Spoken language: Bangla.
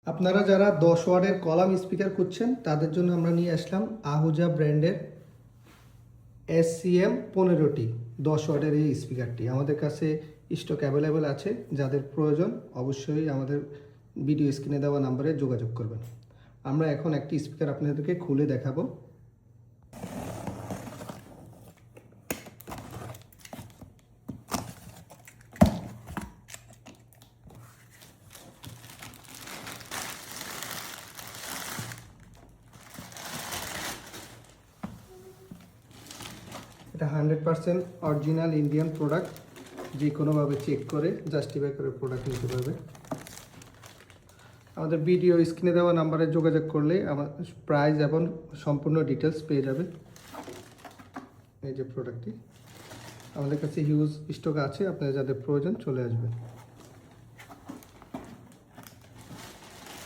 আপনারা যারা 10 ওয়াটের কলাম স্পিকার খুঁজছেন তাদের জন্য আমরা নিয়ে আসলাম আহুজা ব্র্যান্ডের SCM 15টি 10 ওয়াটের এই স্পিকারটি আমাদের কাছে স্টক অ্যাভেলেবেল আছে। যাদের প্রয়োজন অবশ্যই আমাদের ভিডিও স্ক্রিনে দেওয়া নাম্বারে যোগাযোগ করবেন। আমরা এখন একটি স্পিকার আপনাদেরকে খুলে দেখাবো। এটা 100% অরিজিনাল ইন্ডিয়ান প্রোডাক্ট, যে কোনোভাবে চেক করে জাস্টিফাই করে প্রোডাক্ট নিতে পারবে। আমাদের ভিডিও স্ক্রিনে দেওয়া নাম্বারে যোগাযোগ করলে আমার প্রাইস এবং সম্পূর্ণ ডিটেলস পেয়ে যাবে। এই যে প্রোডাক্টটি আমাদের কাছে হিউজ স্টক আছে, আপনাদের যাদের প্রয়োজন চলে আসবে।